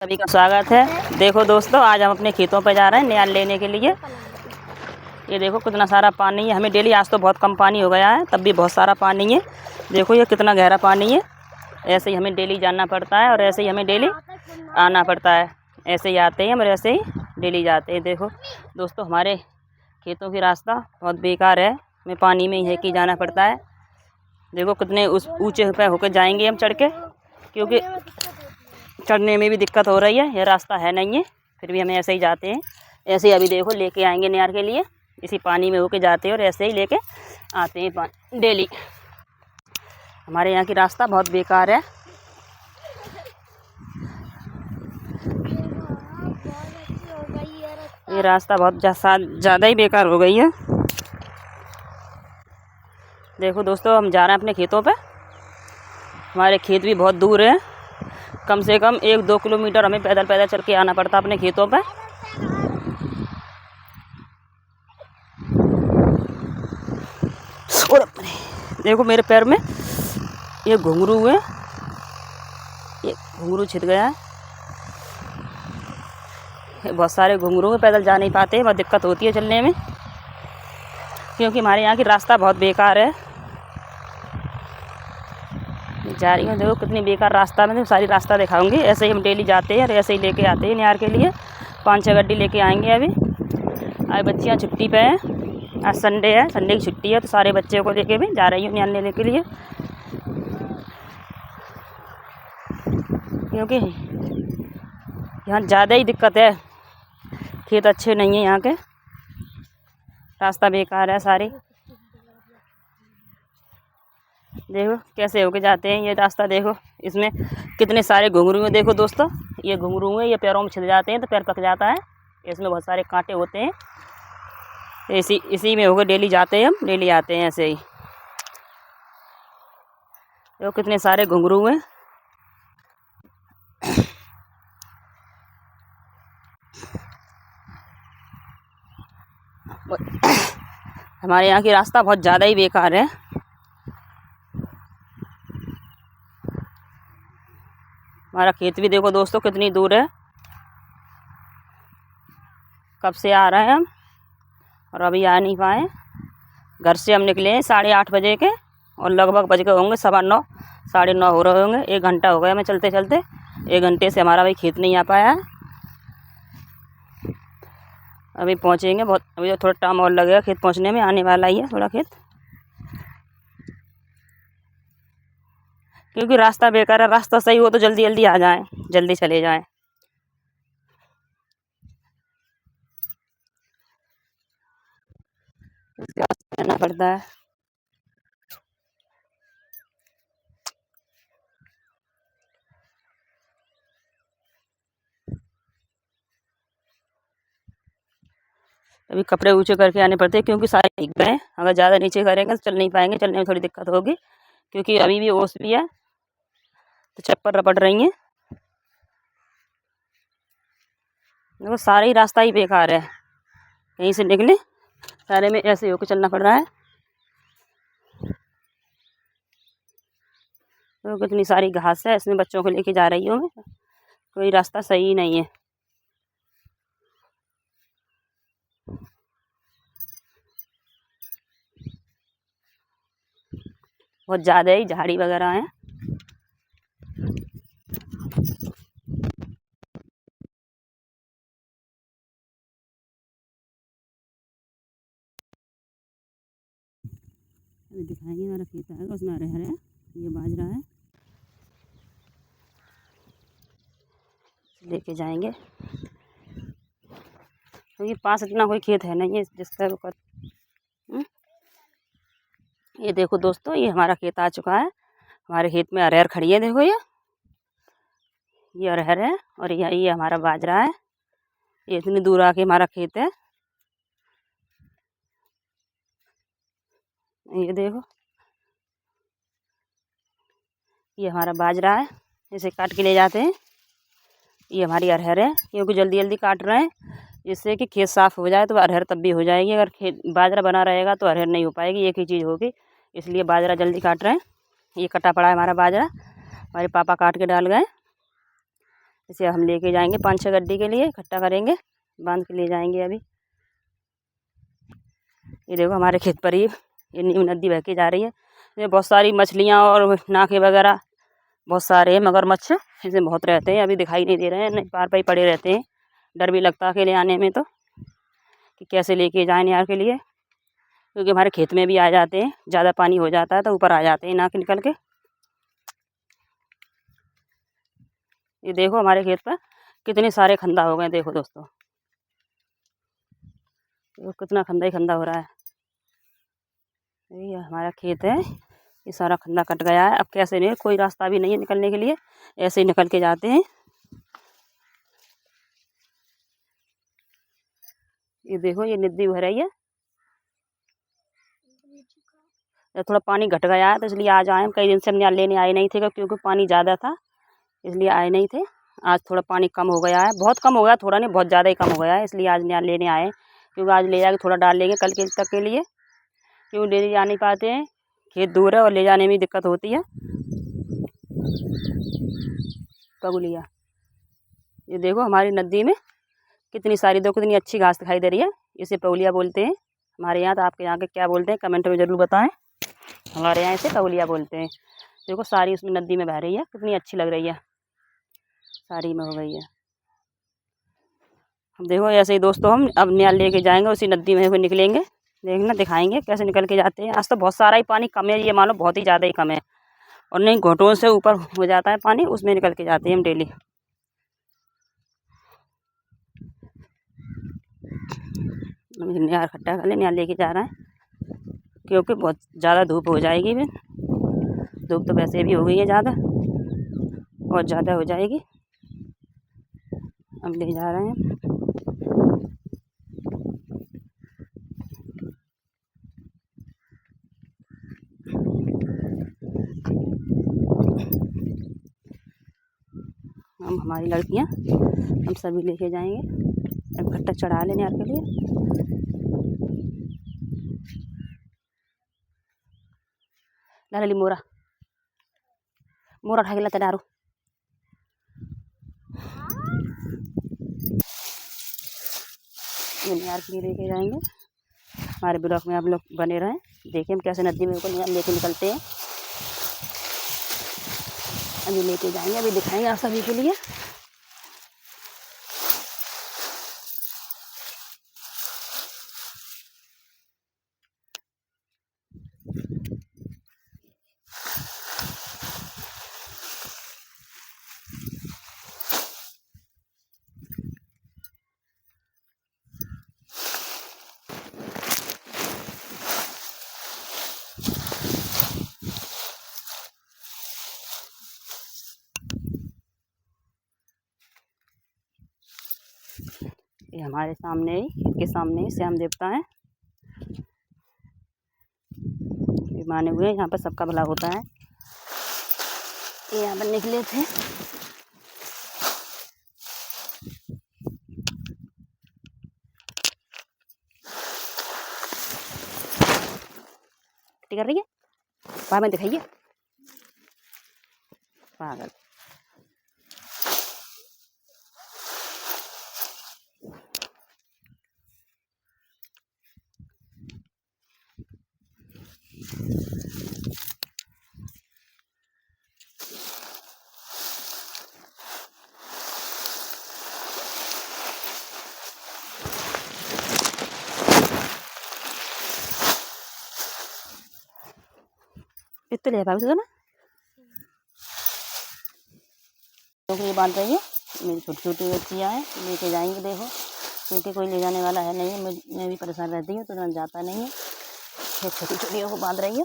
सभी का स्वागत है। देखो दोस्तों, आज हम अपने खेतों पर जा रहे हैं न्याल लेने के लिए। ये देखो कितना सारा पानी है। हमें डेली, आज तो बहुत कम पानी हो गया है, तब भी बहुत सारा पानी है। देखो ये कितना गहरा पानी है। ऐसे ही हमें डेली जाना पड़ता है और ऐसे ही हमें डेली आना पड़ता है। ऐसे ही आते हैं और ऐसे ही डेली जाते हैं। देखो दोस्तों, हमारे खेतों की रास्ता बहुत बेकार है। हमें पानी में ही है कि जाना पड़ता है। देखो कितने उस ऊँचे पे होकर जाएंगे हम चढ़ के, क्योंकि चढ़ने में भी दिक्कत हो रही है। यह रास्ता है नहीं है, फिर भी हम ऐसे ही जाते हैं। ऐसे ही अभी देखो लेके आएंगे नहर के लिए, इसी पानी में होके जाते हैं और ऐसे ही लेके आते हैं पानी डेली। हमारे यहाँ की रास्ता बहुत बेकार है। ये रास्ता बहुत ज़्यादा ही बेकार हो गई है। देखो दोस्तों, हम जा रहे हैं अपने खेतों पे। हमारे खेत भी बहुत दूर है, कम से कम 1-2 किलोमीटर हमें पैदल पैदल चल के आना पड़ता अपने खेतों पे। और देखो मेरे पैर में ये घुंघरू है, ये घुंघरू छिद गया है। बहुत सारे घुंघरू हैं, पैदल जा नहीं पाते, बहुत दिक्कत होती है चलने में, क्योंकि हमारे यहाँ की रास्ता बहुत बेकार है। जा रही हूँ, देखो कितनी बेकार रास्ता में, तो सारी रास्ता दिखाऊंगी। ऐसे ही हम डेली जाते हैं और ऐसे ही लेके आते हैं नहर के लिए। 5-6 गड्डी लेके आएंगे। अभी आज बच्चियाँ छुट्टी पे हैं, आज संडे है, संडे की छुट्टी है, तो सारे बच्चों को लेके भी जा रही हूँ नहर लेने के लिए, क्योंकि यहाँ ज़्यादा ही दिक्कत है। खेत अच्छे नहीं हैं यहाँ के, रास्ता बेकार है सारी। देखो कैसे होके जाते हैं ये रास्ता। देखो इसमें कितने सारे घुंघरू हैं। देखो दोस्तों, ये घुंघरू हैं, ये पैरों में छिद जाते हैं तो पैर पक जाता है। इसमें बहुत सारे कांटे होते हैं। इसी में होकर डेली जाते हैं हम, डेली आते हैं ऐसे ही। देखो कितने सारे घुंघरू हैं। हमारे यहाँ की रास्ता बहुत ज़्यादा ही बेकार है। हमारा खेत भी देखो दोस्तों कितनी दूर है। कब से आ रहे हैं हम और अभी आ नहीं पाए। घर से हम निकले हैं 8:30 बजे के और लगभग बज गए होंगे 9:15, 9:30 हो रहे होंगे। 1 घंटा हो गया हमें चलते चलते। 1 घंटे से हमारा भाई खेत नहीं आ पाया है। अभी पहुँचेंगे, बहुत अभी थोड़ा टाइम और लगेगा खेत पहुँचने में, आने वाला ही है थोड़ा खेत, क्योंकि रास्ता बेकार है। रास्ता सही हो तो जल्दी जल्दी आ जाएं, जल्दी चले जाएं। रहना पड़ता है। अभी कपड़े ऊँचे करके आने पड़ते हैं, क्योंकि सारे भीग गए हैं। अगर ज़्यादा नीचे करेंगे तो चल नहीं पाएंगे, चलने में थोड़ी दिक्कत होगी, क्योंकि अभी भी ओस भी है तो चप्पल रपट रही हैं। देखो सारा ही रास्ता ही बेकार है। कहीं से निकले सारे में ऐसे होकर चलना पड़ रहा है। तो कितनी सारी घास है, इसमें बच्चों को लेके जा रही हूँ मैं। कोई रास्ता सही नहीं है। बहुत ज़्यादा ही झाड़ी वगैरह है। अभी दिखाएंगे, हमारा खेत है उसमें अरहर है, ये बाजरा है, लेके जाएंगे, क्योंकि पास इतना कोई खेत है नहीं है जिसका कर। ये देखो दोस्तों, ये हमारा खेत आ चुका है। हमारे खेत में अरहर खड़ी है। देखो ये अरहर है और ये हमारा बाजरा है। ये इतनी दूर आके हमारा खेत है। ये देखो, ये हमारा बाजरा है, इसे काट के ले जाते हैं। ये हमारी अरहर है, क्योंकि जल्दी जल्दी काट रहे हैं जिससे कि खेत साफ़ हो जाए तो अरहर तब भी हो जाएगी। अगर खेत बाजरा बना रहेगा तो अरहर नहीं हो पाएगी, एक ही चीज़ होगी। इसलिए बाजरा जल्दी काट रहे हैं। ये कटा पड़ा है हमारा बाजरा, हमारे पापा काट के डाल गए। इसे हम लेके जाएंगे 5-6 गड्डी के लिए, इकट्ठा करेंगे, बांध के ले जाएंगे। अभी ये देखो हमारे खेत पर ही ये नीम नदी बह के जा रही है। ये बहुत सारी मछलियाँ और नाके वगैरह बहुत सारे हैं, मगरमच्छ इसमें बहुत रहते हैं। अभी दिखाई नहीं दे रहे हैं, नहीं पार पर ही पड़े रहते हैं। डर भी लगता है अकेले आने में तो, कि कैसे लेके जाएं यार के लिए, क्योंकि हमारे खेत में भी आ जाते हैं। ज़्यादा पानी हो जाता है तो ऊपर आ जाते हैं नाक निकल के। ये देखो हमारे खेत पर कितने सारे खंदा हो गए। देखो दोस्तों, देखो कितना खंदा ही खंदा हो रहा है। ये हमारा खेत है, ये सारा खंदा कट गया है। अब कैसे नहीं, कोई रास्ता भी नहीं है निकलने के लिए, ऐसे ही निकल के जाते हैं। ये देखो ये नदी बह रही है। थोड़ा पानी घट गया है तो इसलिए आज आए। कई दिन से हम यहाँ लेने आए नहीं थे, क्योंकि पानी ज़्यादा था, इसलिए आए नहीं थे। आज थोड़ा पानी कम हो गया है, बहुत कम हो गया, थोड़ा नहीं बहुत ज़्यादा ही कम हो गया है, इसलिए आज यहाँ लेने आए। क्योंकि आज ले जाके थोड़ा डाल लेंगे कल के तक के लिए, क्यों डेली जा नहीं पाते हैं, खेत दूर है और ले जाने में दिक्कत होती है। कबूलिया, ये देखो हमारी नदी में कितनी सारी, देखो कितनी अच्छी घास दिखाई दे रही है। इसे पौलिया बोलते हैं हमारे यहाँ। तो आपके यहाँ के क्या बोलते हैं कमेंट में ज़रूर बताएं। हमारे यहाँ इसे कबूलिया बोलते हैं। देखो सारी उसमें नदी में बह रही है, कितनी अच्छी लग रही है, सारी में हो गई है। देखो ऐसे ही दोस्तों हम अब नया लेके जाएंगे, उसी नदी में हुए निकलेंगे, देखना दिखाएंगे कैसे निकल के जाते हैं। आज तो बहुत सारा ही पानी कम है, ये मान लो बहुत ही ज़्यादा ही कम है, और नहीं घोटों से ऊपर हो जाता है पानी, उसमें निकल के जाते हैं हम डेली। हम नया इकट्ठा कर ले, नया लेके जा रहे हैं, क्योंकि बहुत ज़्यादा धूप हो जाएगी। फिर धूप तो वैसे भी हो गई है ज़्यादा, और ज़्यादा हो जाएगी। हम ले जा रहे हैं। हम हमारी लड़कियां हम सभी लेके जाएंगे, इकट्ठा चढ़ा लेने यार के लिए। लाली मोरा मोरा ढाई लाते डारू। यार के लिए लेके जाएंगे। हमारे ब्लॉग में आप लोग बने रहें, देखिए हम कैसे नदी में को लेके निकलते हैं। अभी लेके जाएंगे, अभी दिखाएंगे आप सभी के लिए। ये हमारे सामने ही, इसके सामने ही श्याम देवता है, ये माने हुए यहाँ पर सबका भला होता है। ये यहाँ पर निकले थे। कर रही है वहाँ में दिखाइए पागल। इतने ले पाओ ना तो ये बांध रही है। मेरी छोटी छोटी बच्चियाँ हैं, लेके जाएंगे। देखो क्योंकि कोई ले जाने वाला है नहीं, मैं भी परेशान रहती हूँ तो जाता नहीं है। छोटी छोटियों को बांध रही है।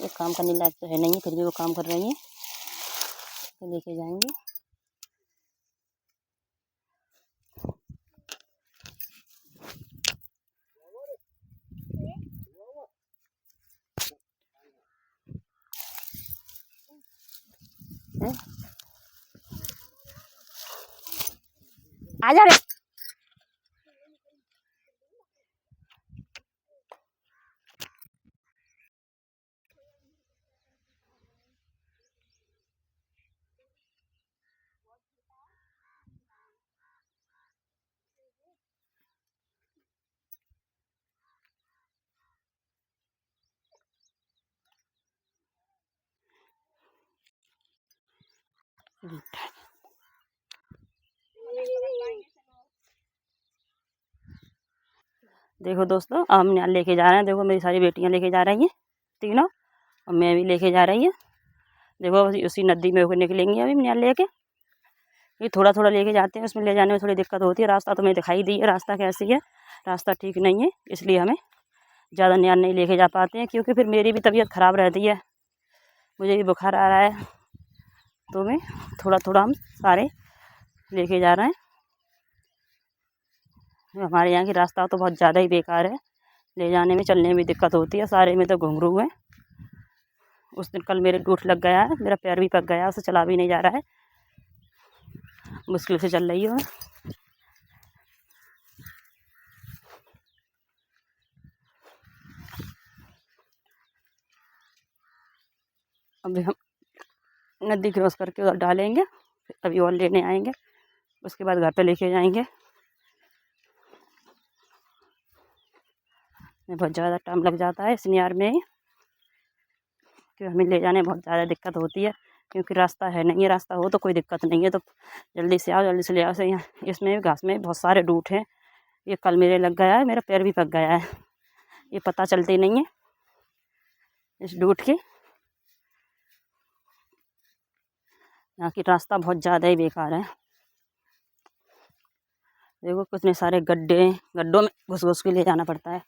एक काम करने लायक तो है नहीं, फिर भी वो काम कर रही है, तो लेके जाएंगे। आ जा रे। देखो दोस्तों, अब हम यहाँ लेके जा रहे हैं। देखो मेरी सारी बेटियाँ लेके जा रही हैं तीनों, और मैं भी लेके जा रही है। देखो उसी नदी में होकर निकलेंगे अभी यहाँ लेके। ये थोड़ा थोड़ा लेके जाते हैं, उसमें ले जाने में थोड़ी दिक्कत होती है। रास्ता तुम्हें दिखाई दी है, रास्ता कैसी है, रास्ता ठीक नहीं है, इसलिए हमें ज़्यादा न्यान नहीं लेके जा पाते हैं, क्योंकि फिर मेरी भी तबीयत ख़राब रहती है, मुझे भी बुखार आ रहा है। तो मैं थोड़ा थोड़ा हम सारे लेके जा रहे हैं। हमारे यहाँ की रास्ता तो बहुत ज़्यादा ही बेकार है, ले जाने में चलने में दिक्कत होती है। सारे में तो घुंघरू हैं। उस दिन कल मेरे टूट लग गया है, मेरा पैर भी पक गया, उसे चला भी नहीं जा रहा है, मुश्किल से चल रही हूँ। अभी हम नदी क्रॉस करके उधर डालेंगे, अभी और लेने आएंगे, उसके बाद घर पे लेके जाएंगे। बहुत ज़्यादा टाइम लग जाता है इस नियार में, क्योंकि हमें ले जाने में बहुत ज़्यादा दिक्कत होती है, क्योंकि रास्ता है नहीं है। रास्ता हो तो कोई दिक्कत नहीं है, तो जल्दी से आओ, जल्दी से ले आओ। से यहाँ इसमें घास में बहुत सारे डूट हैं। ये कल मेरे लग गया है, मेरा पैर भी पक गया है, ये पता चलती नहीं है इस डूट की। यहाँ की रास्ता बहुत ज़्यादा ही बेकार है। देखो कितने सारे गड्ढे, गड्ढों में घुस घुस के ले जाना पड़ता है।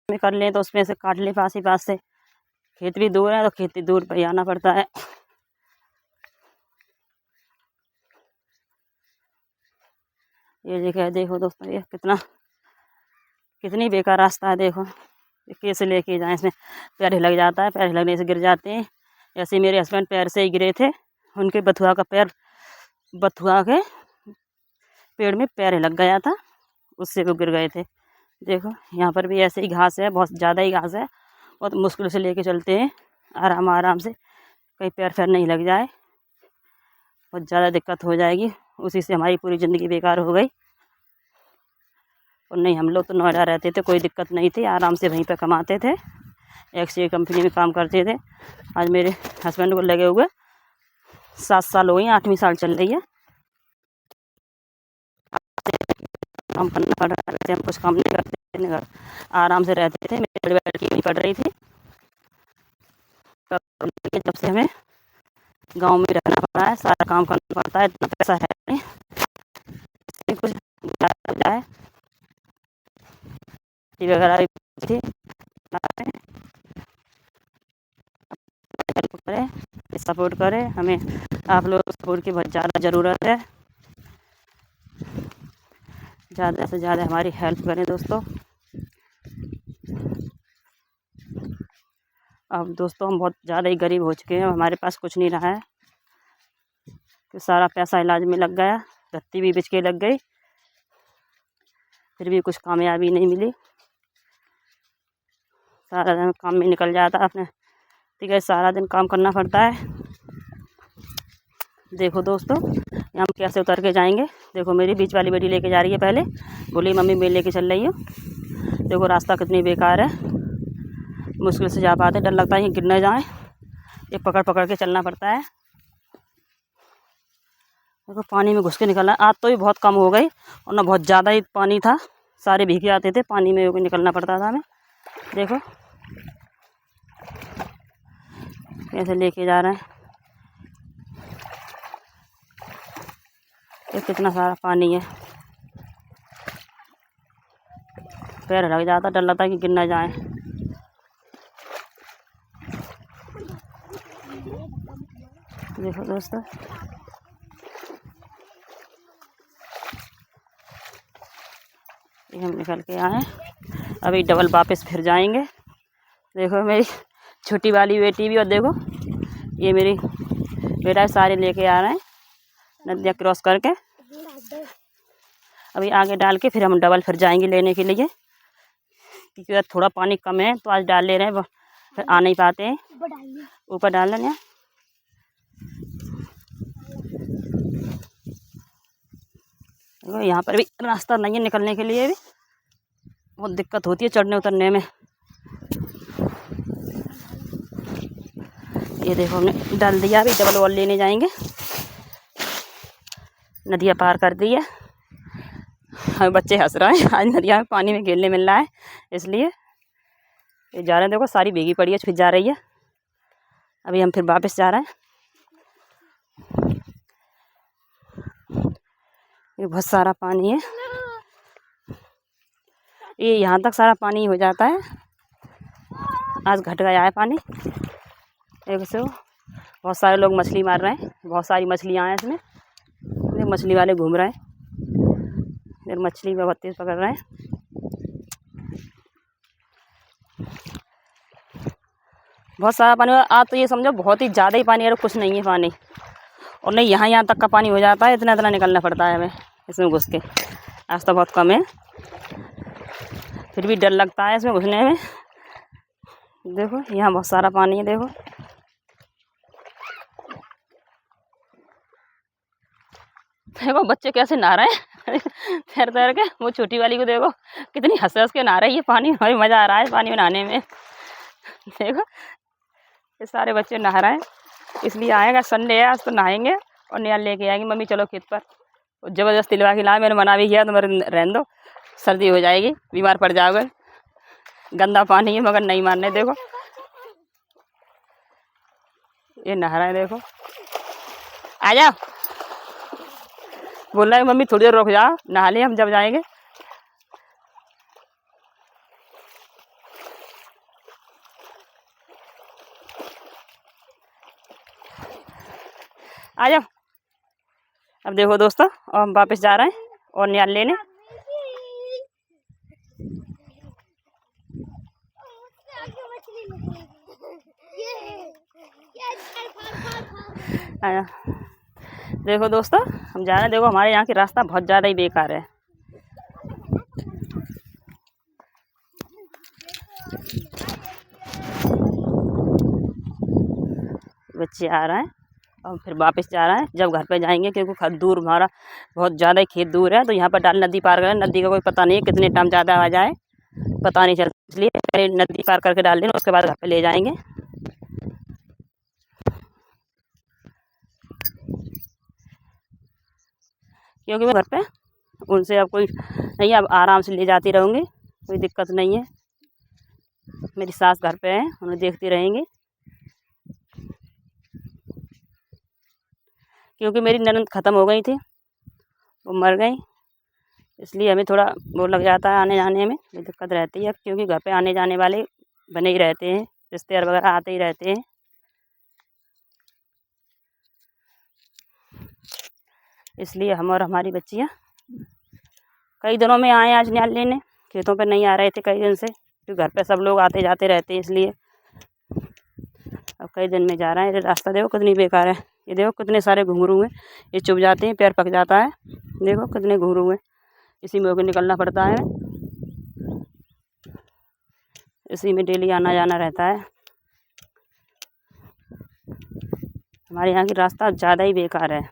में कर लें तो उसमें से काट लें पास ही पास से। खेत भी दूर है तो खेती दूर पर आना पड़ता है। ये जगह देखो दोस्तों, ये कितनी बेकार रास्ता है। देखो ये कैसे लेके जाएं, इसमें पैर हिलक जाता है, पैर हिलकने से गिर जाते हैं। ऐसे मेरे हस्बैंड पैर से ही गिरे थे, उनके बथुआ के पेड़ में पैर हिलक गया था, उससे वो गिर गए थे। देखो यहाँ पर भी ऐसे ही घास है, बहुत ज़्यादा ही घास है, बहुत मुश्किल से लेके चलते हैं, आराम आराम से, कहीं पैर नहीं लग जाए, बहुत ज़्यादा दिक्कत हो जाएगी। उसी से हमारी पूरी ज़िंदगी बेकार हो गई। और नहीं, हम लोग तो नोएडा रहते थे, कोई दिक्कत नहीं थी, आराम से वहीं पर कमाते थे, एक्स-रे कंपनी में काम करते थे। आज मेरे हस्बैंड को लगे हुए 7 साल हो गए, 8वीं साल चल रही है, काम करना पड़ रहा है। हम कुछ काम नहीं करते थे, आराम से रहते थे, मेरी बेटी नहीं पढ़ रही थी। जब से हमें गांव में रहना पड़ा है, सारा काम करना पड़ता है, इतना पैसा है नहीं कुछ जाए वगैरह थी। हेल्प करें, सपोर्ट करें, हमें आप लोग सपोर्ट की बहुत ज़्यादा ज़रूरत है। ज़्यादा से ज़्यादा हमारी हेल्प करें दोस्तों। अब दोस्तों हम बहुत ज़्यादा ही गरीब हो चुके हैं, हमारे पास कुछ नहीं रहा है, तो सारा पैसा इलाज में लग गया, धत्ती भी बेच के लग गई, फिर भी कुछ कामयाबी नहीं मिली। सारा दिन काम में निकल जाता है अपने, ठीक है, सारा दिन काम करना पड़ता है। देखो दोस्तों हम कैसे उतर के जाएंगे। देखो मेरी बीच वाली बेटी लेके जा रही है, पहले बोली मम्मी मैं लेके चल रही हूँ। देखो रास्ता कितनी बेकार है, मुश्किल से जा पाते, डर लगता है गिर न जाए, ये पकड़ पकड़ के चलना पड़ता है। देखो पानी में घुस के निकलना, आज तो भी बहुत कम हो गई, और ना बहुत ज़्यादा ही पानी था, सारे भीग जाते थे, पानी में होकर निकलना पड़ता था हमें। देखो कैसे लेके जा रहे हैं, ये कितना सारा पानी है, पैर लग जाता, डर लगता है कि गिर न जाए। देखो दोस्तों ये हम निकल के आए, अभी डबल वापस फिर जाएंगे। देखो मेरी छोटी वाली बेटी भी, और देखो ये मेरी बेटा, सारे लेके आ रहे हैं नदियाँ क्रॉस करके। अभी आगे डाल के फिर हम डबल फिर जाएंगे लेने के लिए, क्योंकि थोड़ा पानी कम है तो आज डाल ले रहे हैं, फिर आ नहीं पाते हैं, ऊपर डाल लें। यहाँ पर भी रास्ता नहीं है निकलने के लिए, भी बहुत दिक्कत होती है चढ़ने उतरने में। ये देखो हमने डाल दिया, अभी डबल वॉल लेने जाएंगे। नदियाँ पार कर दी है। हमें बच्चे हंस रहे हैं, आज नदिया में पानी में खेलने मिल रहा है इसलिए। ये जा रहे हैं, देखो सारी भीगी पड़ी है, फिर जा रही है। अभी हम फिर वापस जा रहे हैं। ये बहुत सारा पानी है, ये यहाँ तक सारा पानी हो जाता है। आज घट गया है पानी। एक से बहुत सारे लोग मछली मार रहे हैं, बहुत सारी मछलियाँ हैं इसमें। ये मछली वाले घूम रहे हैं, फिर मछली बहुत तेज़ पकड़ रहे हैं। बहुत सारा पानी आज तो ये समझो बहुत ही ज़्यादा ही पानी है, और कुछ नहीं है पानी। और नहीं, यहाँ तक का पानी हो जाता है, इतना इतना निकलना पड़ता है हमें इसमें घुस के। आज तो बहुत कम है, फिर भी डर लगता है इसमें घुसने में। देखो यहाँ बहुत सारा पानी है, देखो देखो बच्चे कैसे नहा रहे हैं तैर तैर के। वो छोटी वाली को देखो कितनी हंस हंस के नहा रही है पानी में, हमें मज़ा आ रहा है पानी में नहाने में। देखो ये सारे बच्चे नहा रहे हैं, इसलिए आएगा संडे है आज तो नहाएंगे। और नियाल लेके आएंगे, मम्मी चलो खेत पर। ज़बरदस्ती लिवा के लाए, मैंने मना भी किया तो मेरे रहने दो, सर्दी हो जाएगी, बीमार पड़ जाओगे। गंदा पानी है मगर नहीं मानने। देखो ये नहा रहा है, देखो आ जाओ। बोल रहा है मम्मी थोड़ी देर रुक जाओ, नहा ले हम जब जाएंगे। आ जाओ। अब देखो दोस्तों, और हम वापस जा रहे हैं और नियाल लेने। आया देखो दोस्तों, हम जा रहे हैं। देखो हमारे यहाँ की रास्ता बहुत ज़्यादा ही बेकार है। बच्चे आ रहे हैं और फिर वापस जा रहे हैं, जब घर पे जाएंगे, क्योंकि खत दूर हमारा बहुत ज़्यादा ही खेत दूर है। तो यहाँ पर डाल नदी पार करें, नदी का कोई पता नहीं है कितने टाइम ज़्यादा आ जाए, पता नहीं चलता। इसलिए पहले नदी पार करके डाल देना, उसके बाद घर पे ले जाएंगे। क्योंकि मैं घर पे उनसे अब कोई नहीं, अब आराम से ले जाती रहूँगी, कोई दिक्कत नहीं है। मेरी सास घर पे है, उन्हें देखती रहेंगी। क्योंकि मेरी ननद ख़त्म हो गई थी, वो मर गई, इसलिए हमें थोड़ा वो लग जाता है, आने जाने में दिक्कत रहती है। क्योंकि घर पे आने जाने वाले बने ही रहते हैं, रिश्तेदार वगैरह आते ही रहते हैं। इसलिए हम और हमारी बच्चियाँ कई दिनों में आए आज नियाल लेने। खेतों पे नहीं आ रहे थे कई दिन से, क्योंकि घर पे सब लोग आते जाते रहते हैं, इसलिए अब कई दिन में जा रहे हैं। रास्ता देखो कितनी बेकार है। ये देखो कितने सारे घुंघरू हैं, ये चुभ जाते हैं, पैर पक जाता है। देखो कितने घुंघरू हैं, इसी में होकर निकलना पड़ता है, इसी में डेली आना जाना रहता है। हमारे यहाँ की रास्ता ज़्यादा ही बेकार है।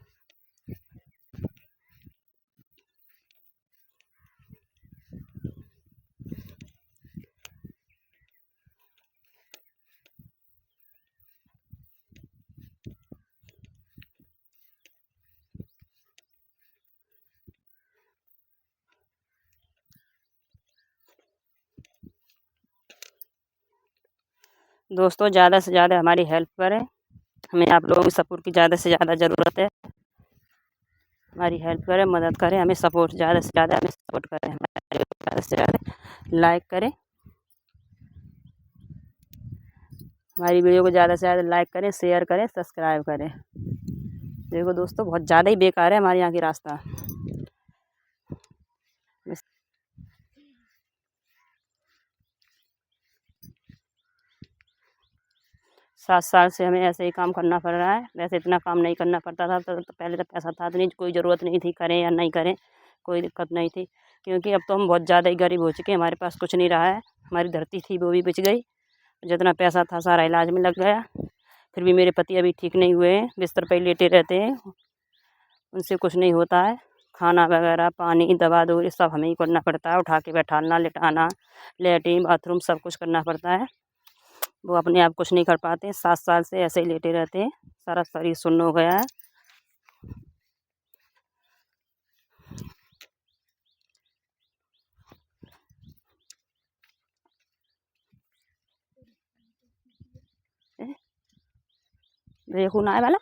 दोस्तों ज़्यादा से ज़्यादा हमारी हेल्प करें, हमें आप लोगों की सपोर्ट की ज़्यादा से ज़्यादा ज़रूरत है। हमारी हेल्प करें, मदद करें, हमें सपोर्ट ज़्यादा से ज़्यादा हमें सपोर्ट करें, हमारे ज़्यादा से ज़्यादा लाइक करें, हमारी वीडियो को ज़्यादा से ज़्यादा लाइक करें, शेयर करें, सब्सक्राइब करें। देखो दोस्तों बहुत ज़्यादा ही बेकार है हमारे यहाँ की रास्ता। 7 साल से हमें ऐसे ही काम करना पड़ रहा है। वैसे इतना काम नहीं करना पड़ता था, तो पहले तो पैसा था नहीं, कोई ज़रूरत नहीं थी, करें या नहीं करें कोई दिक्कत नहीं थी। क्योंकि अब तो हम बहुत ज़्यादा ही गरीब हो चुके हैं, हमारे पास कुछ नहीं रहा है। हमारी धरती थी वो भी बिच गई, जितना पैसा था सारा इलाज में लग गया। फिर भी मेरे पति अभी ठीक नहीं हुए हैं, बिस्तर पर ही लेटे रहते हैं, उनसे कुछ नहीं होता है। खाना वगैरह, पानी, दवा दो, ये सब हमें ही करना पड़ता है, उठा के बैठाना, लिटाना, लेटरिन बाथरूम सब कुछ करना पड़ता है। वो अपने आप कुछ नहीं कर पाते, 7 साल से ऐसे ही लेटे रहते हैं, सारा शरीर सुन्न हो गया है। देखो ना वाला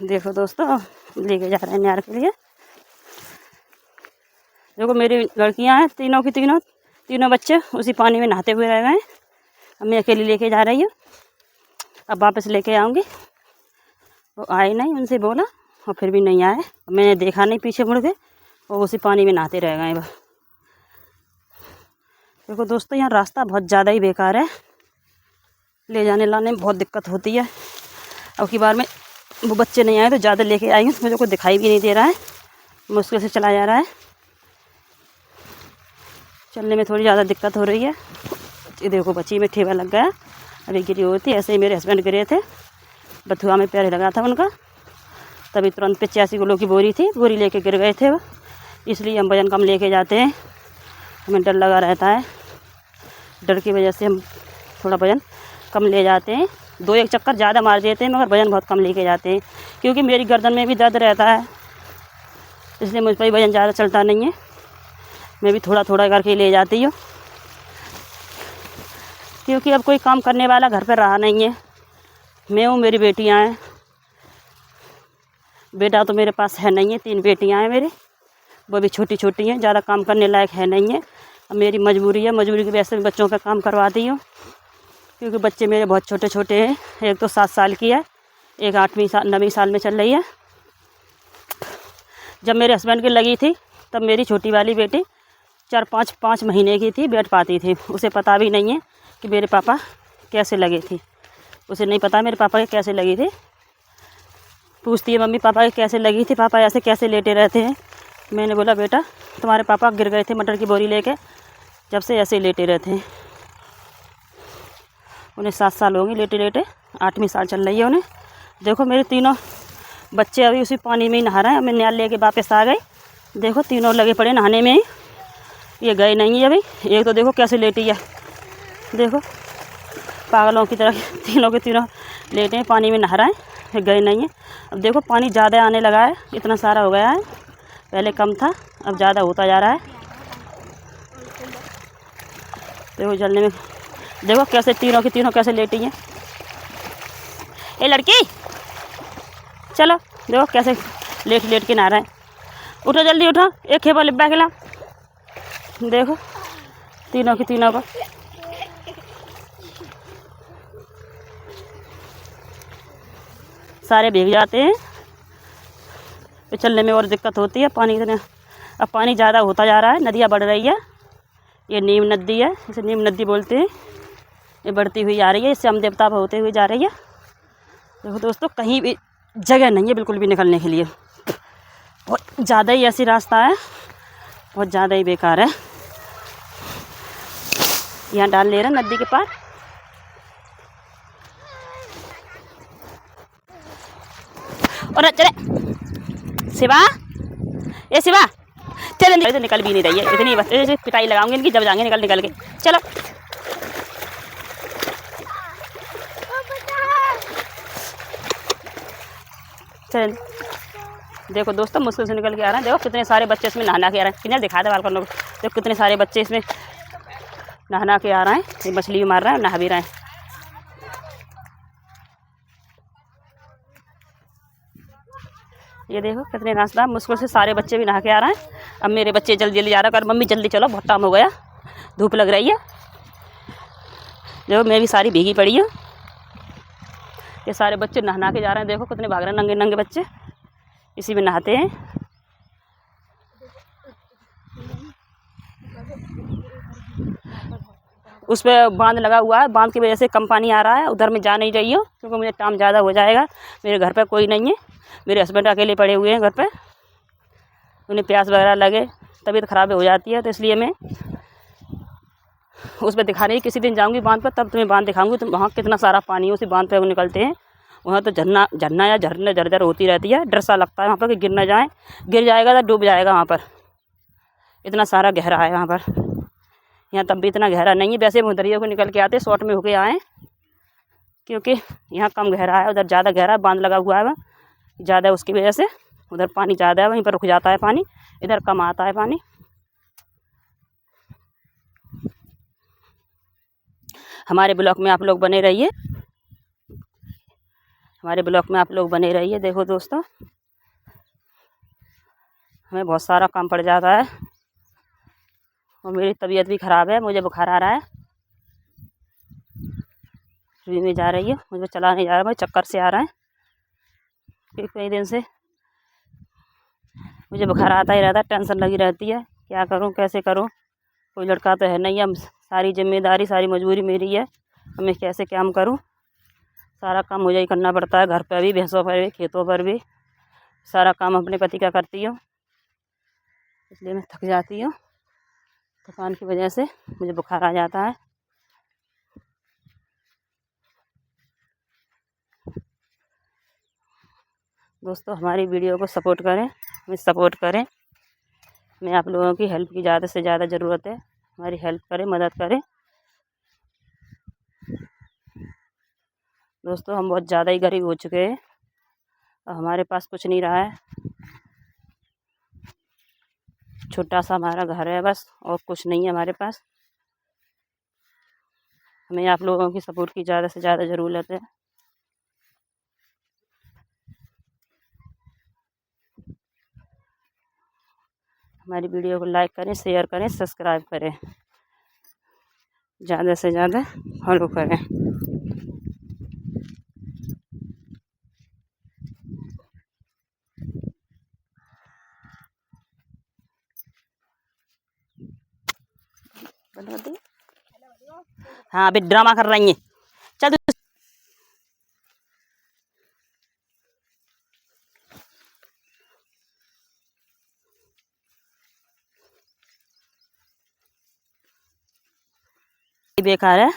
देखो दोस्तों, लेके जा रहे हैं निहार के लिए। देखो मेरी लड़कियां हैं, तीनों की तीनों बच्चे उसी पानी में नहाते हुए रह गए। अब मैं अकेली लेके जा रही हूँ, अब वापस लेके आऊँगी। वो आए नहीं, उनसे बोला और फिर भी नहीं आए। मैंने देखा नहीं पीछे मुड़ के, वो उसी पानी में नहाते रह गए। देखो दोस्तों, यहाँ रास्ता बहुत ज़्यादा ही बेकार है, ले जाने लाने में बहुत दिक्कत होती है। अब की बार में वो बच्चे नहीं आए तो ज़्यादा लेके आई हूँ, मुझे को दिखाई भी नहीं दे रहा है, मुश्किल से चला जा रहा है, चलने में थोड़ी ज़्यादा दिक्कत हो रही है। ये देखो बच्ची में ठेवा लग गया, अभी गिरी हुई थी। ऐसे ही मेरे हस्बैंड गिरे थे, बथुआ में पैर लगा था उनका, तभी तुरंत 85 किलो की बोरी थी, बोरी लेके गिर गए थे वो। इसलिए हम वज़न कम लेके जाते हैं, हमें डर लगा रहता है, डर की वजह से हम थोड़ा वज़न कम ले जाते हैं। 2-1 चक्कर ज़्यादा मार देते हैं, मगर वज़न बहुत कम लेके जाते हैं, क्योंकि मेरी गर्दन में भी दर्द रहता है, इसलिए मुझ पर वज़न ज़्यादा चलता नहीं है। मैं भी थोड़ा थोड़ा करके ले जाती हूँ, क्योंकि अब कोई काम करने वाला घर पर रहा नहीं है। मैं हूँ, मेरी बेटियाँ हैं, बेटा तो मेरे पास है नहीं है, 3 बेटियाँ हैं मेरी, वो भी छोटी छोटी हैं, ज़्यादा काम करने लायक है नहीं है। अब मेरी मजबूरी है, मजबूरी की वजह से बच्चों पे काम करवाती हूँ, क्योंकि बच्चे मेरे बहुत छोटे छोटे हैं। एक तो 7 साल की है, एक 9वीं साल में चल रही है। जब मेरे हस्बैंड की लगी थी तब मेरी छोटी वाली बेटी 4-5 महीने की थी, बैठ पाती थी। उसे पता भी नहीं है कि मेरे पापा कैसे लगे थी, उसे नहीं पता मेरे पापा के कैसे लगी थी। पूछती है मम्मी पापा के कैसे लगी थी, पापा ऐसे कैसे लेटे रहते हैं। मैंने बोला बेटा तुम्हारे पापा गिर गए थे मटर की बोरी लेके, जब से ऐसे लेटे रहते हैं। उन्हें 7 साल हो गए लेटे लेटे, 8वीं साल चल रही है उन्हें। देखो मेरे तीनों बच्चे अभी उसी पानी में ही नहा रहे हैं। मैं निहाल लेके वापस आ गई, देखो तीनों लगे पड़े नहाने में ही, ये गए नहीं है अभी। एक तो देखो कैसे लेटी है, देखो पागलों की तरह तीनों के तीनों लेटे हैं, पानी में नहा रहे हैं, ये गए नहीं हैं। अब देखो पानी ज़्यादा आने लगा है, इतना सारा हो गया है, पहले कम था अब ज़्यादा होता जा रहा है। देखो जलने में, देखो कैसे तीनों की तीनों कैसे लेटी हैं। ए लड़की चलो, देखो कैसे लेट लेट के नहा रहे हैं। उठो जल्दी उठो, एक खेपा लिब्बा खिला। देखो तीनों की तीनों को, सारे भीग जाते हैं, तो चलने में और दिक्कत होती है। पानी इतने, अब पानी ज़्यादा होता जा रहा है, नदियाँ बढ़ रही है। ये नीम नदी है, इसे नीम नदी बोलते हैं, ये बढ़ती हुई जा रही है, इससे हम देवता होते हुए जा रही है। देखो दोस्तों कहीं भी जगह नहीं है बिल्कुल भी निकलने के लिए, बहुत ज़्यादा ही ऐसी रास्ता है, बहुत ज़्यादा ही बेकार है। यहाँ डाल ले रहे हैं नदी के पार। और चले शिवा, ये शिवा चले, तो निकल भी नहीं रही है, इतनी बस पिटाई लगाऊंगी इनकी, जब जाएंगे निकल निकल के। चलो चल, देखो दोस्तों मुश्किल से निकल के आ रहे हैं। देखो कितने सारे बच्चे इसमें नहाना के आ रहे हैं, कितने दिखा दे बाल करने को। देखो कितने सारे बच्चे इसमें नहाना के आ रहे हैं, ये मछली भी मार रहे हैं, नहा भी रहे हैं। ये देखो कितने रास्ता, मुश्किल से सारे बच्चे भी नहा के आ रहे हैं। अब मेरे बच्चे जल्दी जल्दी जा रहे हैं, मम्मी जल्दी चलो बहुत टाइम हो गया, धूप लग रही है। देखो मैं भी सारी भीगी पड़ी हूँ, ये सारे बच्चे नहा के जा रहे हैं। देखो कितने भाग रहे हैं, नंगे नंगे बच्चे इसी में नहाते हैं। उस पर बांध लगा हुआ है, बांध की वजह से कम पानी आ रहा है, उधर में जा नहीं रही हूँ, क्योंकि मुझे टाइम ज़्यादा हो जाएगा। मेरे घर पर कोई नहीं है, मेरे हस्बैंड अकेले पड़े हुए हैं घर पे, उन्हें प्यास वगैरह लगे, तबीयत ख़राब हो जाती है, तो इसलिए मैं उस पर दिखा रही। किसी दिन जाऊंगी बांध पर, तब तुम्हें बांध दिखाऊंगी। तो वहाँ कितना सारा पानी है, उसी बांध पे वो निकलते हैं। वहाँ तो झरना या झरने झरझर होती रहती है, डर सा लगता है वहाँ पर कि गिर ना जाए, गिर जाएगा तो डूब जाएगा वहाँ पर, इतना सारा गहरा है वहाँ पर। यहाँ तब भी इतना गहरा नहीं है। वैसे हम उधर को निकल के आते शॉर्ट में होके आए, क्योंकि यहाँ कम गहरा है, उधर ज़्यादा गहरा बांध लगा हुआ है वह ज़्यादा, उसकी वजह से उधर पानी ज़्यादा है, वहीं पर रुक जाता है पानी, इधर कम आता है पानी। हमारे ब्लॉग में आप लोग बने रहिए, हमारे ब्लॉग में आप लोग बने रहिए। देखो दोस्तों, हमें बहुत सारा काम पड़ जाता है और मेरी तबीयत भी ख़राब है, मुझे बुखार आ रहा है, फ्री में जा रही है, मुझे चला नहीं जा रहा, मुझे चक्कर से आ रहा है, क्योंकि कई दिन से मुझे बुखार आता ही रहता है, टेंशन लगी रहती है, क्या करूं कैसे करूं, कोई लड़का तो है नहीं, हम सारी जिम्मेदारी सारी मजबूरी मेरी है, हमें कैसे काम करूं, सारा काम मुझे ही करना पड़ता है, घर पर भी, भैंसों पर भी, खेतों पर भी, सारा काम अपने पति का करती हूँ, इसलिए मैं थक जाती हूँ, थकान की वजह से मुझे बुखार आ जाता है। दोस्तों, हमारी वीडियो को सपोर्ट करें, हमें सपोर्ट करें, हमें आप लोगों की हेल्प की ज़्यादा से ज़्यादा ज़रूरत है, हमारी हेल्प करें, मदद करें। दोस्तों, हम बहुत ज़्यादा ही गरीब हो चुके हैं और हमारे पास कुछ नहीं रहा है, छोटा सा हमारा घर है बस, और कुछ नहीं है हमारे पास। हमें आप लोगों की सपोर्ट की ज़्यादा से ज़्यादा ज़रूरत है। हमारी वीडियो को लाइक करें, शेयर करें, सब्सक्राइब करें, ज़्यादा से ज़्यादा फॉलो करें। हाँ, अभी ड्रामा कर रही हैं, चल बेकार है।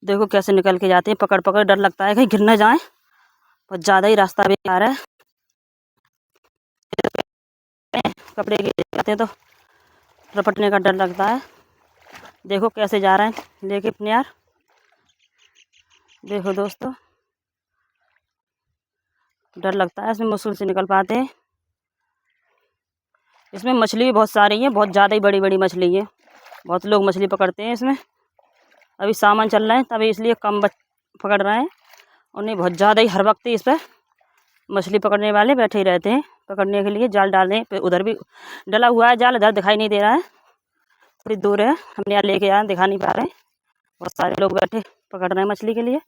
देखो कैसे निकल के जाते हैं, पकड़ पकड़, डर लगता है कहीं गिर न जाए, बहुत ज़्यादा ही रास्ता बेकार है, कपड़े गिर जाते हैं तो रपटने का डर लगता है। देखो कैसे जा रहे हैं लेके अपने यार, देखो दोस्तों, डर लगता है, इसमें मुश्किल से निकल पाते हैं। इसमें मछली भी बहुत सारी है, बहुत ज़्यादा ही बड़ी बड़ी मछली है, बहुत लोग मछली पकड़ते हैं इसमें। अभी सामान चल रहा है तभी इसलिए कम पकड़ रहे हैं, और नहीं बहुत ज़्यादा ही हर वक्त इस पर मछली पकड़ने वाले बैठे ही रहते हैं, पकड़ने के लिए जाल डालें, फिर उधर भी डला हुआ है जाल, इधर दिखाई नहीं दे रहा है, थोड़ी दूर है, हमने यहाँ लेके आए, दिखा नहीं पा रहे, बहुत सारे लोग बैठे पकड़ रहे हैं मछली के लिए।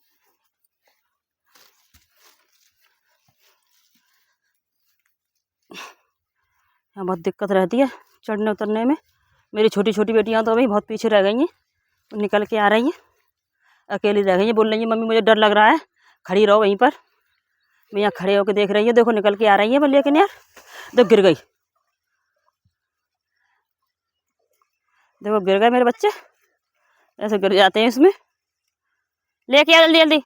यहाँ बहुत दिक्कत रहती है चढ़ने उतरने में। मेरी छोटी छोटी बेटियाँ तो अभी बहुत पीछे रह गई हैं, निकल के आ रही हैं, अकेली रह गई हैं, बोल रही हैं मम्मी मुझे डर लग रहा है, खड़ी रहो वहीं पर। मैं यहाँ खड़े होकर देख रही है, देखो निकल के आ रही है पर, लेकिन यार तो गिर गई, देखो गिर गए मेरे बच्चे, ऐसे गिर जाते हैं इसमें, लेके आ जल्दी जल्दी।